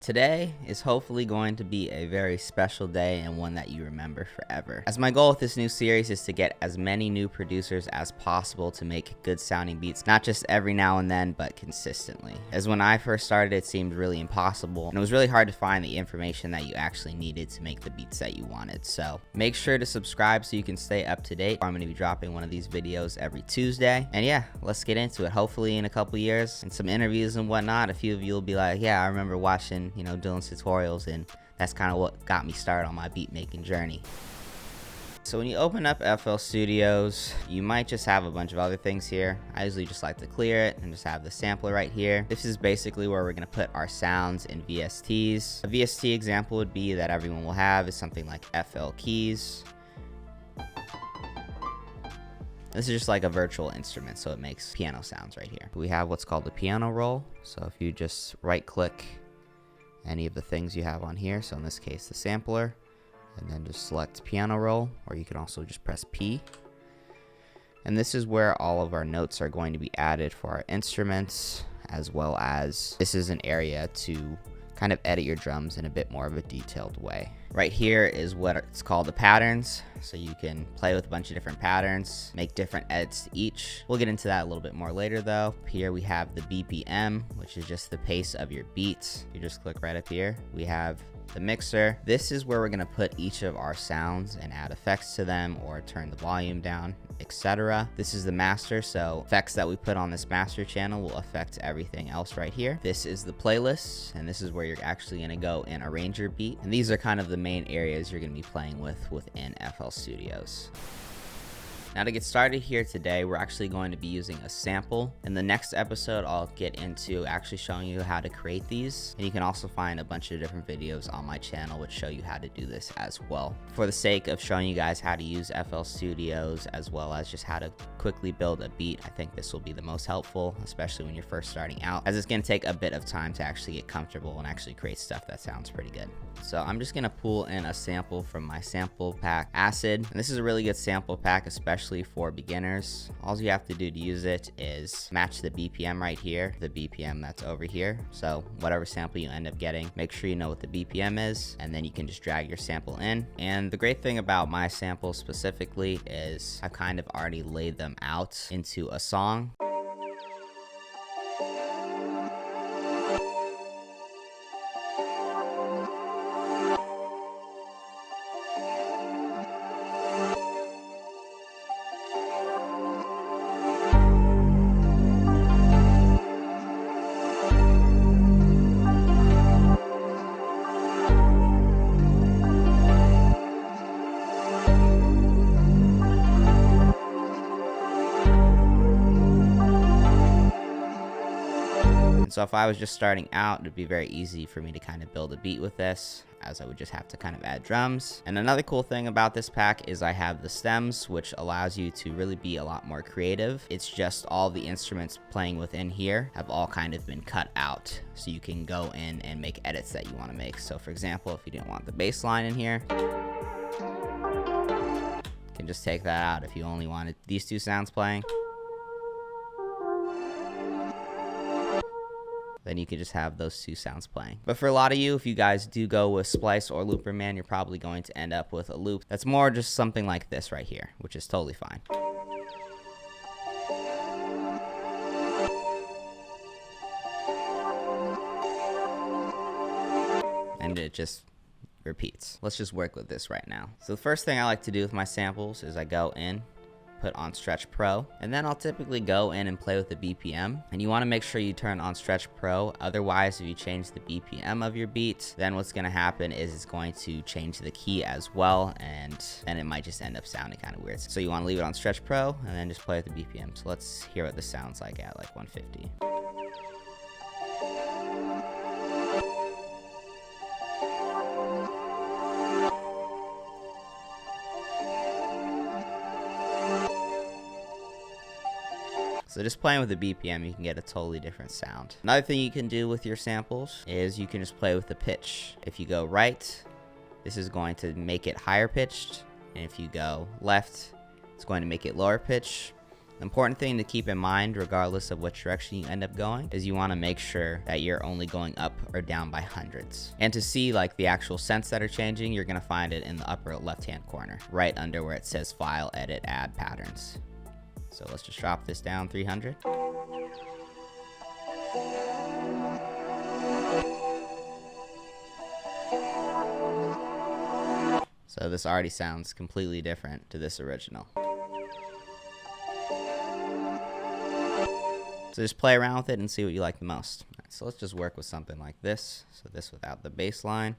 Today is hopefully going to be a very special day and one that you remember forever. As my goal with this new series is to get as many new producers as possible to make good sounding beats, not just every now and then, but consistently. As when I first started, it seemed really impossible, and it was really hard to find the information that you actually needed to make the beats that you wanted. So make sure to subscribe so you can stay up to date. I'm going to be dropping one of these videos every Tuesday. And yeah, let's get into it. Hopefully in a couple years and some interviews and whatnot, a few of you will be like, yeah, I remember watching Dylan's tutorials, and that's kind of what got me started on my beat making journey. So when you open up FL Studios, you might just have a bunch of other things here. I usually just like to clear it and just have the sampler right here. This is basically where we're going to put our sounds in VSTs. A VST example would be that everyone will have is something like FL Keys. This is just like a virtual instrument, so it makes piano sounds right here. We have what's called the piano roll. So if you just right click any of the things you have on here, so in this case the sampler, and then just select piano roll, or you can also just press P. And this is where all of our notes are going to be added for our instruments, as well as this is an area to kind of edit your drums in a bit more of a detailed way. Right here is what it's called the patterns, so you can play with a bunch of different patterns, make different edits to each. We'll get into that a little bit more later though. Here we have the BPM, which is just the pace of your beats. You just click right up here. We have the mixer. This is where we're gonna put each of our sounds and add effects to them or turn the volume down, etc. This is the master, so effects that we put on this master channel will affect everything else right here. This is the playlist, and this is where you're actually gonna go and arrange your beat. And these are kind of the main areas you're gonna be playing with within FL Studios. Now to get started here today, we're actually going to be using a sample. In the next episode, I'll get into actually showing you how to create these. And you can also find a bunch of different videos on my channel which show you how to do this as well. For the sake of showing you guys how to use FL Studios, as well as just how to quickly build a beat, I think this will be the most helpful, especially when you're first starting out, as it's gonna take a bit of time to actually get comfortable and actually create stuff that sounds pretty good. So I'm just gonna pull in a sample from my sample pack, Acid. And this is a really good sample pack, especially for beginners. All you have to do to use it is match the BPM right here, the BPM that's over here. So whatever sample you end up getting, make sure you know what the BPM is, and then you can just drag your sample in. And the great thing about my samples specifically is I've kind of already laid them out into a song. So if I was just starting out, it'd be very easy for me to kind of build a beat with this, as I would just have to kind of add drums. And another cool thing about this pack is I have the stems, which allows you to really be a lot more creative. It's just all the instruments playing within here have all kind of been cut out, so you can go in and make edits that you want to make. So for example, if you didn't want the bass line in here, you can just take that out. If you only wanted these two sounds playing, then you could just have those two sounds playing. But for a lot of you, if you guys do go with Splice or Looperman, you're probably going to end up with a loop that's more just something like this right here, which is totally fine. And it just repeats. Let's just work with this right now. So the first thing I like to do with my samples is I go in, put on Stretch Pro, and then I'll typically go in and play with the BPM. And you want to make sure you turn on Stretch Pro, otherwise if you change the BPM of your beat, then what's going to happen is it's going to change the key as well, and then it might just end up sounding kind of weird. So you want to leave it on Stretch Pro and then just play with the BPM. So let's hear what this sounds like at like 150. So just playing with the BPM, you can get a totally different sound. Another thing you can do with your samples is you can just play with the pitch. If you go right, this is going to make it higher pitched. And if you go left, it's going to make it lower pitch. The important thing to keep in mind, regardless of which direction you end up going, is you want to make sure that you're only going up or down by hundreds. And to see like the actual cents that are changing, you're going to find it in the upper left-hand corner, right under where it says File, Edit, Add Patterns. So let's just drop this down 300. So this already sounds completely different to this original. So just play around with it and see what you like the most. All right, so let's just work with something like this. So this without the bass line.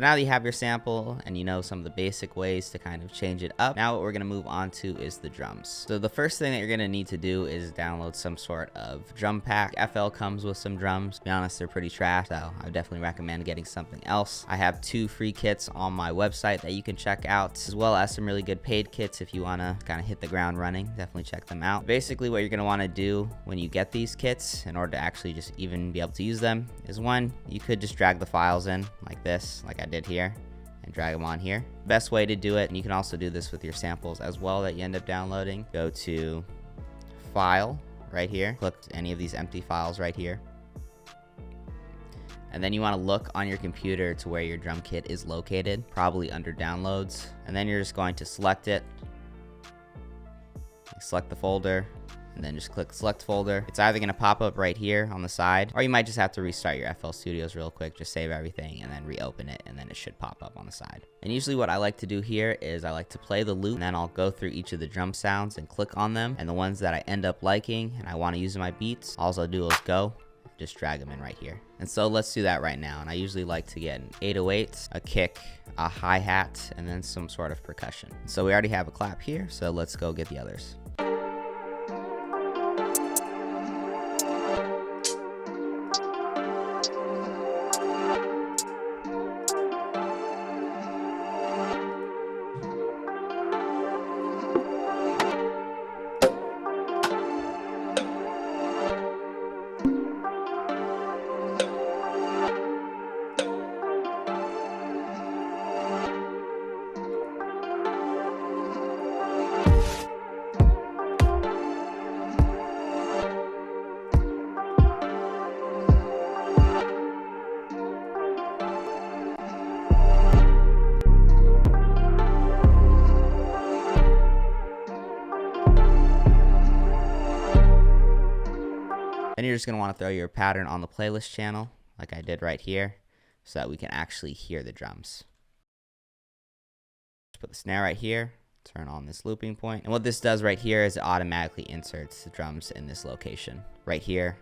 Now that you have your sample and you know some of the basic ways to kind of change it up, now what we're going to move on to is the drums. So the first thing that you're going to need to do is download some sort of drum pack. FL comes with some drums. To be honest, they're pretty trash, so I would definitely recommend getting something else. I have 2 free kits on my website that you can check out, as well as some really good paid kits if you want to kind of hit the ground running. Definitely check them out. Basically, what you're going to want to do when you get these kits, in order to actually just even be able to use them, is one, you could just drag the files in like this, like I did here, and drag them on here. Best way to do it, and you can also do this with your samples as well that you end up downloading, go to File right here, click any of these empty files right here, and then you want to look on your computer to where your drum kit is located, probably under Downloads, and then you're just going to select it, select the folder, and then just click Select Folder. It's either going to pop up right here on the side, or you might just have to restart your FL Studios real quick, just save everything and then reopen it, and then it should pop up on the side. And usually what I like to do here is I like to play the loop, and then I'll go through each of the drum sounds and click on them, and the ones that I end up liking and I want to use in my beats, all I'll do is go, just drag them in right here. And so let's do that right now. And I usually like to get an 808, a kick, a hi-hat, and then some sort of percussion. So we already have a clap here, so let's go get the others. Then you're just going to want to throw your pattern on the playlist channel, like I did right here, so that we can actually hear the drums. Just put the snare right here, turn on this looping point, and what this does right here is it automatically inserts the drums in this location. Right here,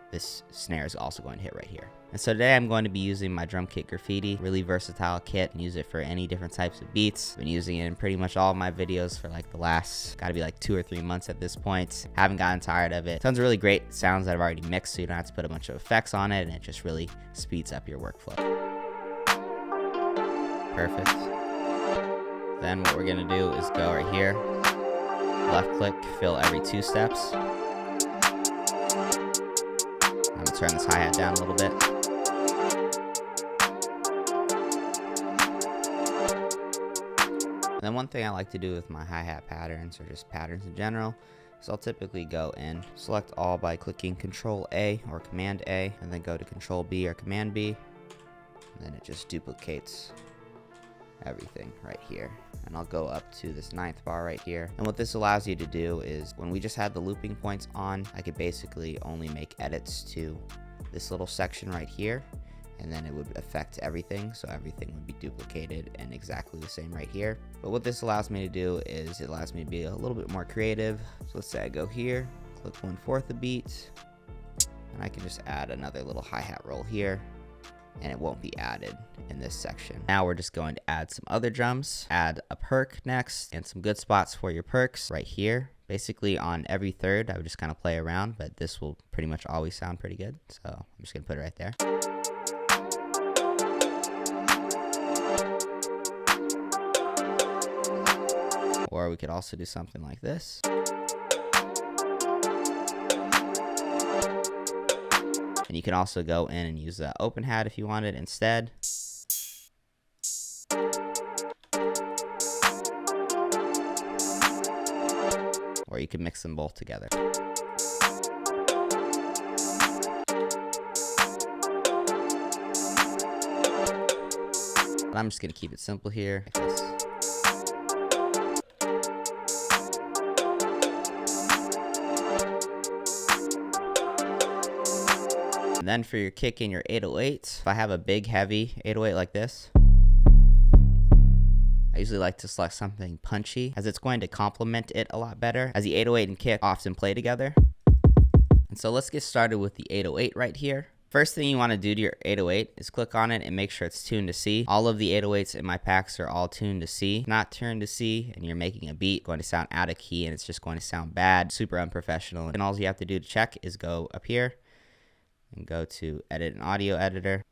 this snare is also going to hit right here. And so today I'm going to be using my Drum Kit Graffiti, really versatile kit, and use it for any different types of beats. I've been using it in pretty much all of my videos for like the last, gotta be like 2 or 3 months at this point. Haven't gotten tired of it. Tons of really great sounds that I've already mixed, so you don't have to put a bunch of effects on it, and it just really speeds up your workflow. Perfect. Then what we're gonna do is go right here, left click, fill every 2 steps. I'm gonna turn this hi-hat down a little bit. And then one thing I like to do with my hi-hat patterns, or just patterns in general, is I'll typically go in, select all by clicking Control A or Command A, and then go to Control B or Command B, and then it just duplicates everything right here. And I'll go up to this 9th bar right here. And what this allows you to do is, when we just had the looping points on, I could basically only make edits to this little section right here, and then it would affect everything, so everything would be duplicated and exactly the same right here. But what this allows me to do is it allows me to be a little bit more creative. So let's say I go here, click 1/4 a beat, and I can just add another little hi-hat roll here, and it won't be added in this section. Now we're just going to add some other drums, add a perk next, and some good spots for your perks right here. Basically on every third, I would just kind of play around, but this will pretty much always sound pretty good. So I'm just gonna put it right there. Or we could also do something like this. And you can also go in and use the open hat if you wanted instead. Or you can mix them both together. But I'm just gonna keep it simple here, like this. And then for your kick in your 808, if I have a big heavy 808 like this, I usually like to select something punchy, as it's going to complement it a lot better, as the 808 and kick often play together. And so let's get started with the 808 right here. First thing you want to do to your 808 is click on it and make sure it's tuned to C. All of the 808s in my packs are all tuned to C. Not tuned to C and you're making a beat, going to sound out of key and it's just going to sound bad, super unprofessional. And all you have to do to check is go up here and go to Edit an Audio Editor.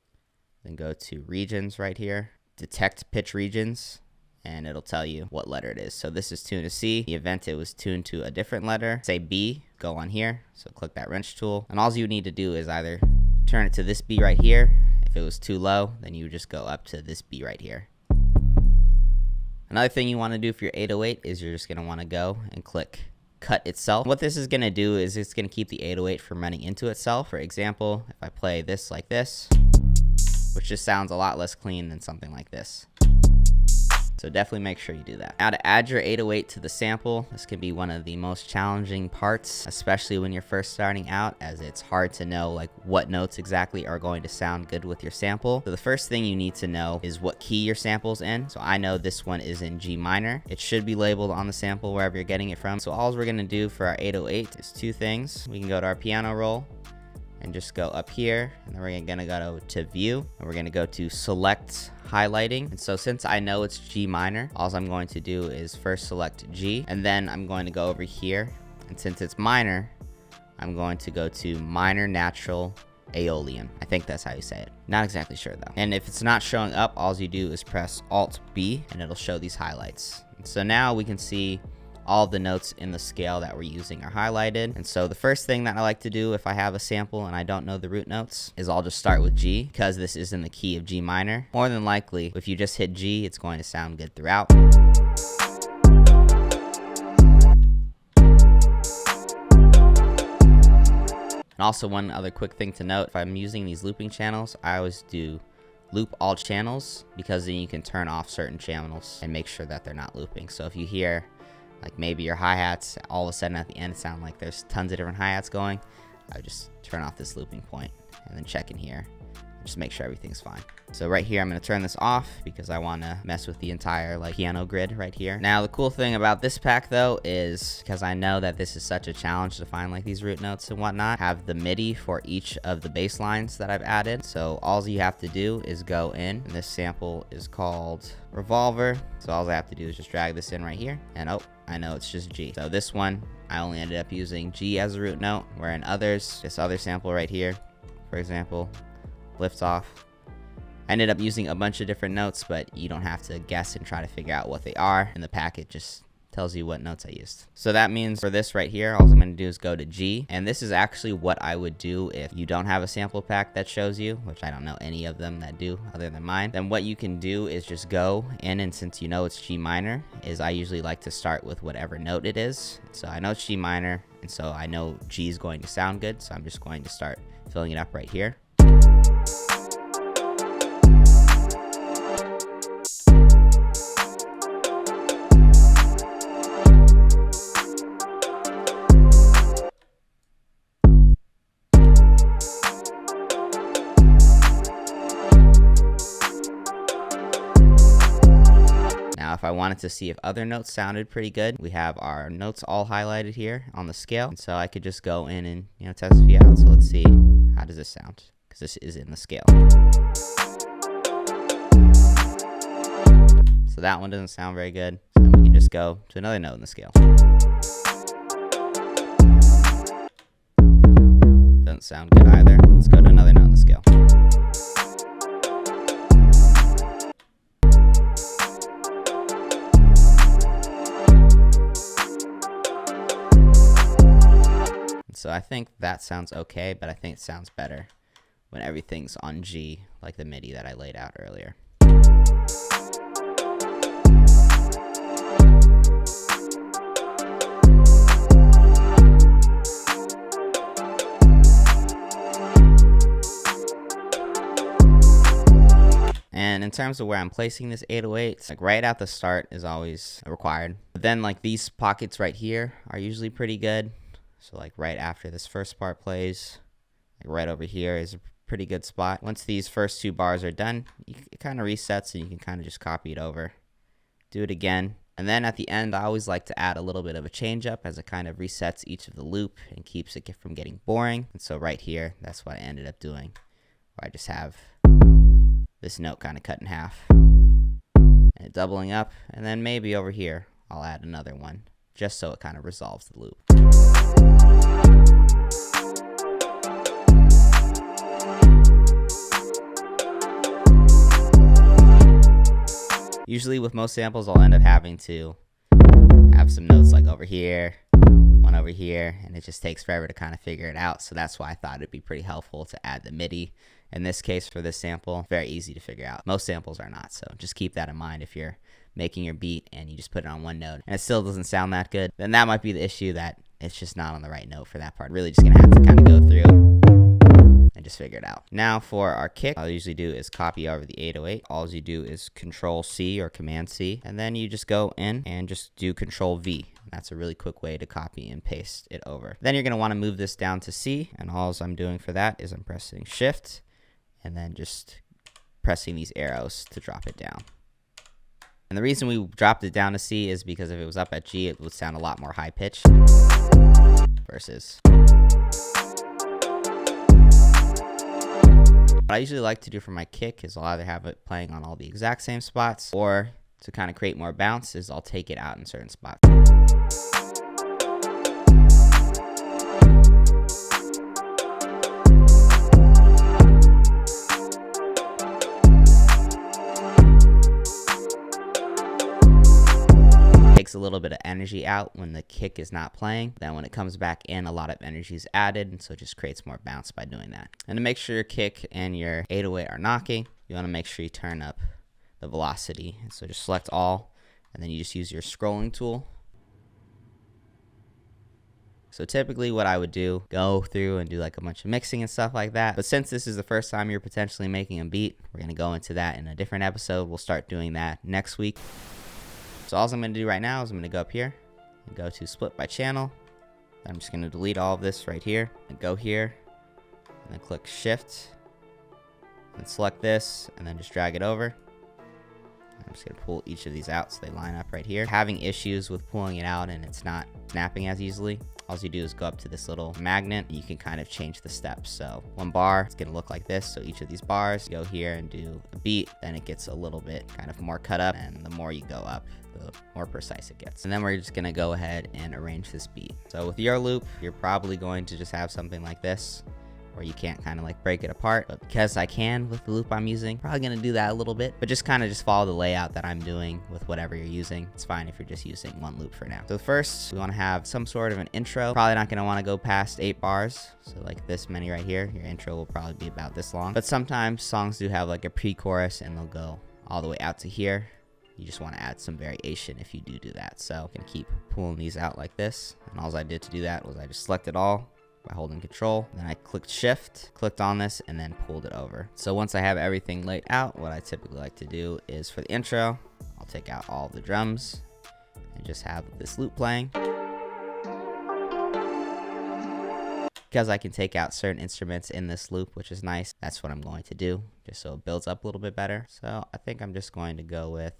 Then go to Regions right here. Detect Pitch Regions. And it'll tell you what letter it is. So this is tuned to C. The event it was tuned to a different letter, say B, go on here. So click that wrench tool. And all you need to do is either turn it to this B right here. If it was too low, then you would just go up to this B right here. Another thing you want to do for your 808 is you're just going to want to go and click cut itself. What this is going to do is it's going to keep the 808 from running into itself. For example, if I play this like this, which just sounds a lot less clean than something like this. So definitely make sure you do that. Now to add your 808 to the sample, this can be one of the most challenging parts, especially when you're first starting out, as it's hard to know like what notes exactly are going to sound good with your sample. So the first thing you need to know is what key your sample's in. So I know this one is in G minor. It should be labeled on the sample wherever you're getting it from. So all we're gonna do for our 808 is two things. We can go to our piano roll and just go up here, and then we're gonna go to view, and we're gonna go to select highlighting. And so since I know it's G minor, all I'm going to do is first select G, and then I'm going to go over here, and since it's minor, I'm going to go to minor natural aeolian. I think that's how you say it. Not exactly sure though. And if it's not showing up, all you do is press Alt B, and it'll show these highlights. And so now we can see all the notes in the scale that we're using are highlighted. And so the first thing that I like to do if I have a sample and I don't know the root notes is I'll just start with G, because this is in the key of G minor. More than likely, if you just hit G, it's going to sound good throughout. And also one other quick thing to note, if I'm using these looping channels, I always do loop all channels, because then you can turn off certain channels and make sure that they're not looping. So if you hear like maybe your hi-hats all of a sudden at the end sound like there's tons of different hi-hats going, I would just turn off this looping point and then check in here. Just make sure everything's fine. So right here, I'm going to turn this off because I want to mess with the entire like piano grid right here. Now the cool thing about this pack though is, because I know that this is such a challenge to find like these root notes and whatnot, have the MIDI for each of the bass lines that I've added. So all you have to do is go in, and this sample is called Revolver. So all I have to do is just drag this in right here, and oh, I know it's just G. So this one, I only ended up using G as a root note, where in others, this other sample right here, for example, Lift Off, I ended up using a bunch of different notes, but you don't have to guess and try to figure out what they are. And the packet just tells you what notes I used. So that means for this right here, all I'm going to do is go to G. And this is actually what I would do if you don't have a sample pack that shows you, which I don't know any of them that do other than mine. Then what you can do is just go in, and since you know it's G minor, is I usually like to start with whatever note it is. So I know it's G minor, and so I know G is going to sound good. So I'm just going to start filling it up right here. Now, if I wanted to see if other notes sounded pretty good, we have our notes all highlighted here on the scale. And so I could just go in and, test a few out. So let's see, how does this sound? Because this is in the scale. So that one doesn't sound very good. So then we can just go to another note in the scale. Doesn't sound good either. Let's go to another note in the scale. So I think that sounds okay, but I think it sounds better when everything's on G, like the MIDI that I laid out earlier. And in terms of where I'm placing this 808, like right at the start is always required. But then like these pockets right here are usually pretty good. So like right after this first part plays, like right over here is a pretty good spot. Once these first 2 bars are done, it kind of resets and you can kind of just copy it over. Do it again. And then at the end, I always like to add a little bit of a change up as it kind of resets each of the loop and keeps it from getting boring. And so right here, that's what I ended up doing, where I just have this note kind of cut in half and doubling up, and then maybe over here I'll add another one just so it kind of resolves the loop. Usually with most samples I'll end up having to have some notes like over here, one over here, and it just takes forever to kind of figure it out. So that's why I thought it'd be pretty helpful to add the MIDI. In this case, for this sample, very easy to figure out. Most samples are not, so just keep that in mind if you're making your beat and you just put it on one note and it still doesn't sound that good, then that might be the issue, that it's just not on the right note for that part. Really just gonna have to kind of go through and just figure it out. Now for our kick, all I usually do is copy over the 808. All you do is Control C or Command C, and then you just go in and just do Control V. That's a really quick way to copy and paste it over. Then you're gonna wanna move this down to C, and all I'm doing for that is I'm pressing Shift and then just pressing these arrows to drop it down. And the reason we dropped it down to C is because if it was up at G, it would sound a lot more high pitched versus. What I usually like to do for my kick is I'll either have it playing on all the exact same spots, or to kind of create more bounce is I'll take it out in certain spots. Takes a little bit of energy out when the kick is not playing. Then when it comes back in, a lot of energy is added, and so it just creates more bounce by doing that. And to make sure your kick and your 808 are knocking, you want to make sure you turn up the velocity. And so just select all, and then you just use your scrolling tool. So typically what I would do, go through and do like a bunch of mixing and stuff like that. But since this is the first time you're potentially making a beat, we're going to go into that in a different episode. We'll start doing that next week. So all I'm going to do right now is I'm going to go up here and go to split by channel. I'm just going to delete all of this right here and go here and then click Shift and select this and then just drag it over. I'm just going to pull each of these out so they line up right here. Having issues with pulling it out and it's not snapping as easily, all you do is go up to this little magnet and you can kind of change the steps. So one bar, it's going to look like this. So each of these bars, go here and do a beat, then it gets a little bit kind of more cut up, and the more you go up, the more precise it gets. And then we're just going to go ahead and arrange this beat. So with your loop, you're probably going to just have something like this, where you can't kind of like break it apart, but because I can with the loop I'm using, probably gonna do that a little bit, but just kind of just follow the layout that I'm doing with whatever you're using. It's fine if you're just using one loop for now. So first, we want to have some sort of an intro. Probably not gonna want to go past 8 bars, so like this many right here. Your intro will probably be about this long, but sometimes songs do have like a pre-chorus and they'll go all the way out to here. You just want to add some variation if you do that. So I'm gonna keep pulling these out like this, and all I did to do that was I just selected all by holding Control, then I clicked Shift, clicked on this, and then pulled it over. So once I have everything laid out, what I typically like to do is for the intro, I'll take out all the drums and just have this loop playing. Because I can take out certain instruments in this loop, which is nice, that's what I'm going to do, just so it builds up a little bit better. So I think I'm just going to go with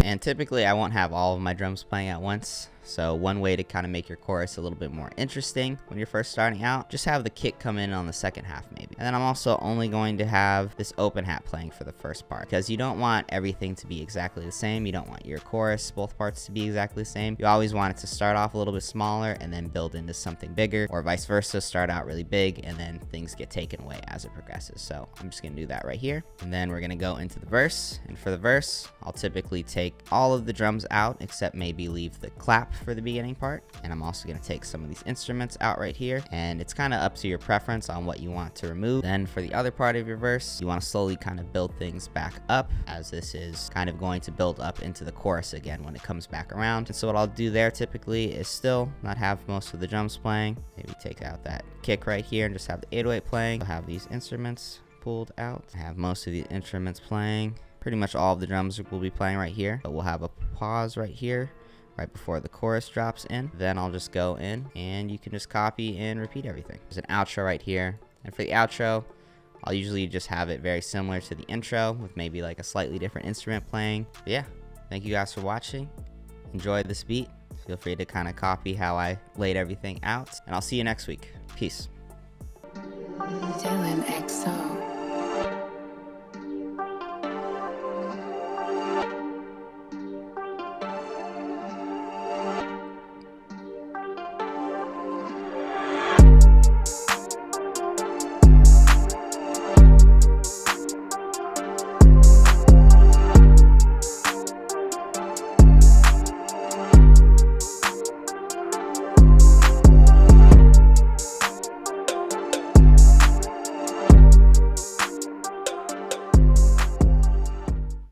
and typically I won't have all of my drums playing at once. So one way to kind of make your chorus a little bit more interesting when you're first starting out, just have the kick come in on the second half maybe. And then I'm also only going to have this open hat playing for the first part, because you don't want everything to be exactly the same. You don't want your chorus, both parts, to be exactly the same. You always want it to start off a little bit smaller and then build into something bigger, or vice versa, start out really big and then things get taken away as it progresses. So I'm just gonna do that right here. And then we're gonna go into the verse. And for the verse, I'll typically take all of the drums out except maybe leave the clap for the beginning part. And I'm also gonna take some of these instruments out right here. And it's kind of up to your preference on what you want to remove. Then for the other part of your verse, you want to slowly kind of build things back up, as this is kind of going to build up into the chorus again when it comes back around. And so what I'll do there typically is still not have most of the drums playing. Maybe take out that kick right here and just have the 808 playing. I'll have these instruments pulled out. I have most of the instruments playing. Pretty much all of the drums will be playing right here, but we'll have a pause right here right before the chorus drops in. Then I'll just go in and you can just copy and repeat everything. There's an outro right here. And for the outro, I'll usually just have it very similar to the intro with maybe like a slightly different instrument playing. But yeah, thank you guys for watching. Enjoy this beat. Feel free to kind of copy how I laid everything out. And I'll see you next week. Peace. Dylan XO.